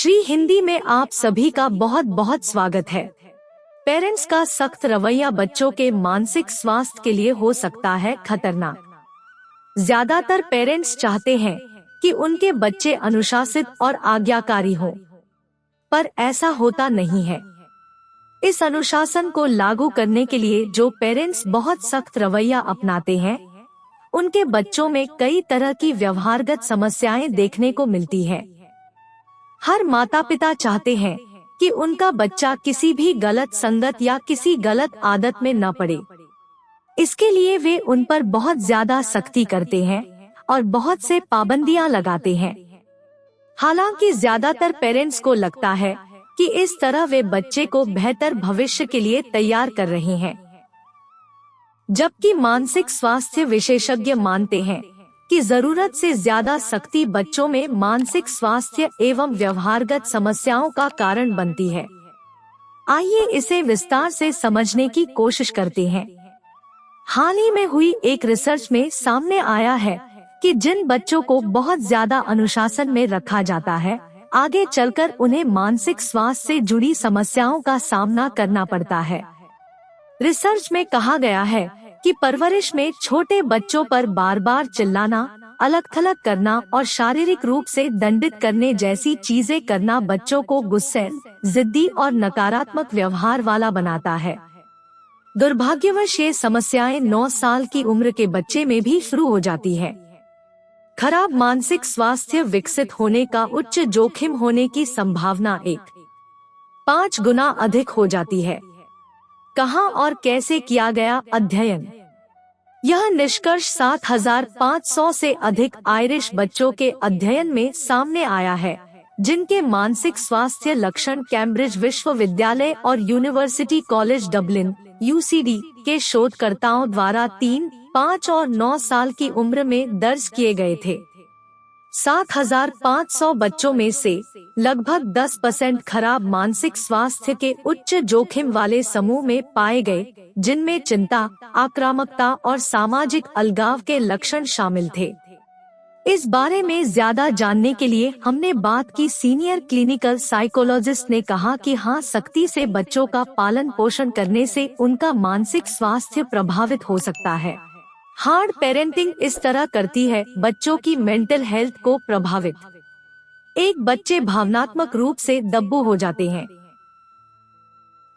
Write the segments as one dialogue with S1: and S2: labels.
S1: श्री हिंदी में आप सभी का बहुत बहुत स्वागत है। पेरेंट्स का सख्त रवैया बच्चों के मानसिक स्वास्थ्य के लिए हो सकता है खतरनाक। ज्यादातर पेरेंट्स चाहते हैं कि उनके बच्चे अनुशासित और आज्ञाकारी हों, पर ऐसा होता नहीं है। इस अनुशासन को लागू करने के लिए जो पेरेंट्स बहुत सख्त रवैया अपनाते हैं, उनके बच्चों में कई तरह की व्यवहारगत समस्याएं देखने को मिलती है। हर माता पिता चाहते हैं कि उनका बच्चा किसी भी गलत संगत या किसी गलत आदत में न पड़े। इसके लिए वे उन पर बहुत ज्यादा सख्ती करते हैं और बहुत से पाबंदियां लगाते हैं। हालांकि ज्यादातर पेरेंट्स को लगता है कि इस तरह वे बच्चे को बेहतर भविष्य के लिए तैयार कर रहे हैं, जबकि मानसिक स्वास्थ्य विशेषज्ञ मानते हैं कि जरूरत से ज्यादा सख्ती बच्चों में मानसिक स्वास्थ्य एवं व्यवहारगत समस्याओं का कारण बनती है। आइए इसे विस्तार से समझने की कोशिश करते हैं। हाल ही में हुई एक रिसर्च में सामने आया है कि जिन बच्चों को बहुत ज्यादा अनुशासन में रखा जाता है, आगे चलकर उन्हें मानसिक स्वास्थ्य से जुड़ी समस्याओं का सामना करना पड़ता है। रिसर्च में कहा गया है कि परवरिश में छोटे बच्चों पर बार बार चिल्लाना, अलग थलग करना और शारीरिक रूप से दंडित करने जैसी चीजें करना बच्चों को गुस्से, जिद्दी और नकारात्मक व्यवहार वाला बनाता है। दुर्भाग्यवश ये समस्याएं 9 साल की उम्र के बच्चे में भी शुरू हो जाती है। खराब मानसिक स्वास्थ्य विकसित होने का उच्च जोखिम होने की संभावना 5 गुना अधिक हो जाती है। कहां और कैसे किया गया अध्ययन? यह निष्कर्ष 7,500 से अधिक आयरिश बच्चों के अध्ययन में सामने आया है, जिनके मानसिक स्वास्थ्य लक्षण कैम्ब्रिज विश्वविद्यालय और यूनिवर्सिटी कॉलेज डबलिन (UCD) के शोधकर्ताओं द्वारा 3, 5 और 9 साल की उम्र में दर्ज किए गए थे। 7,500 बच्चों में से लगभग 10% खराब मानसिक स्वास्थ्य के उच्च जोखिम वाले समूह में पाए गए, जिनमें चिंता, आक्रामकता और सामाजिक अलगाव के लक्षण शामिल थे। इस बारे में ज्यादा जानने के लिए हमने बात की सीनियर क्लिनिकल साइकोलॉजिस्ट ने कहा कि हाँ, सख्ती से बच्चों का पालन पोषण करने से उनका मानसिक स्वास्थ्य प्रभावित हो सकता है। हार्ड पेरेंटिंग इस तरह करती है बच्चों की मेंटल हेल्थ को प्रभावित। एक बच्चे भावनात्मक रूप से दब्बू हो जाते हैं।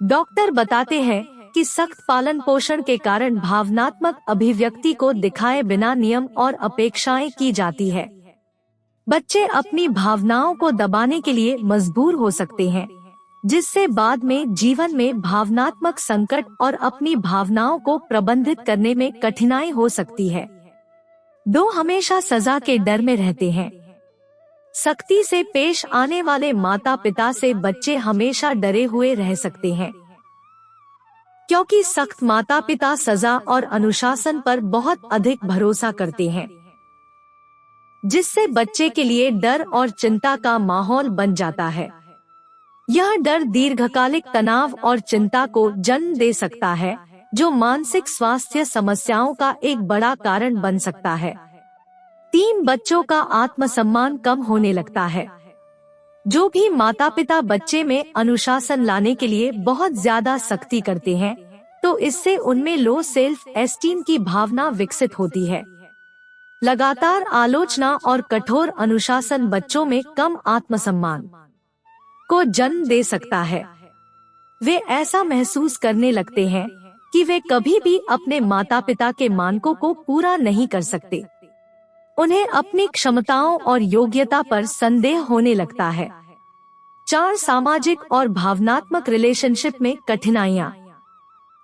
S1: डॉक्टर बताते हैं कि सख्त पालन पोषण के कारण भावनात्मक अभिव्यक्ति को दिखाए बिना नियम और अपेक्षाएं की जाती है। बच्चे अपनी भावनाओं को दबाने के लिए मजबूर हो सकते हैं, जिससे बाद में जीवन में भावनात्मक संकट और अपनी भावनाओं को प्रबंधित करने में कठिनाई हो सकती है। 2 हमेशा सजा के डर में रहते हैं। सख्ती से पेश आने वाले माता पिता से बच्चे हमेशा डरे हुए रह सकते हैं, क्योंकि सख्त माता पिता सजा और अनुशासन पर बहुत अधिक भरोसा करते हैं, जिससे बच्चे के लिए डर और चिंता का माहौल बन जाता है। यह डर दीर्घकालिक तनाव और चिंता को जन्म दे सकता है, जो मानसिक स्वास्थ्य समस्याओं का एक बड़ा कारण बन सकता है। 3 बच्चों का आत्मसम्मान कम होने लगता है। जो भी माता पिता बच्चे में अनुशासन लाने के लिए बहुत ज्यादा सख्ती करते हैं, तो इससे उनमें लो सेल्फ एस्टीम की भावना विकसित होती है। लगातार आलोचना और कठोर अनुशासन बच्चों में कम आत्मसम्मान को जन्म दे सकता है। वे ऐसा महसूस करने लगते हैं कि वे कभी भी अपने माता पिता के मानकों को पूरा नहीं कर सकते। उन्हें अपनी क्षमताओं और योग्यता पर संदेह होने लगता है। 4 सामाजिक और भावनात्मक रिलेशनशिप में कठिनाइयाँ।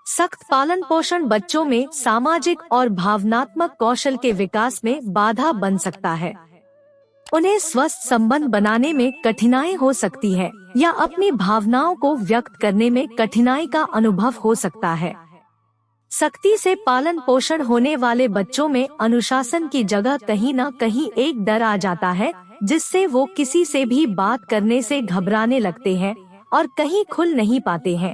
S1: सख्त पालन पोषण बच्चों में सामाजिक और भावनात्मक कौशल के विकास में बाधा बन सकता है। उन्हें स्वस्थ संबंध बनाने में कठिनाई हो सकती है या अपनी भावनाओं को व्यक्त करने में कठिनाई का अनुभव हो सकता है। सख्ती से पालन पोषण होने वाले बच्चों में अनुशासन की जगह कहीं न कहीं एक डर आ जाता है, जिससे वो किसी से भी बात करने से घबराने लगते हैं और कहीं खुल नहीं पाते हैं।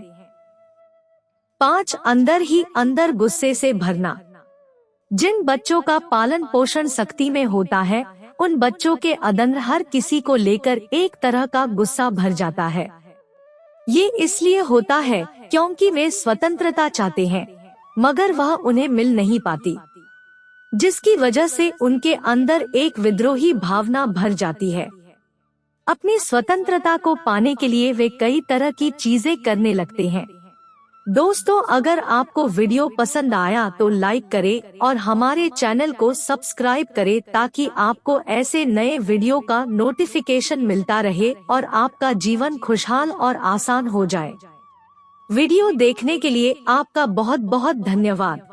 S1: 5 अंदर ही अंदर गुस्से से भरना। जिन बच्चों का पालन पोषण सख्ती में होता है, उन बच्चों के अंदर हर किसी को लेकर एक तरह का गुस्सा भर जाता है। ये इसलिए होता है क्योंकि वे स्वतंत्रता चाहते हैं, मगर वह उन्हें मिल नहीं पाती, जिसकी वजह से उनके अंदर एक विद्रोही भावना भर जाती है। अपनी स्वतंत्रता को पाने के लिए वे कई तरह की चीजें करने लगते हैं। दोस्तों, अगर आपको वीडियो पसंद आया तो लाइक करें और हमारे चैनल को सब्सक्राइब करें ताकि आपको ऐसे नए वीडियो का नोटिफिकेशन मिलता रहे और आपका जीवन खुशहाल और आसान हो जाए। वीडियो देखने के लिए आपका बहुत बहुत धन्यवाद।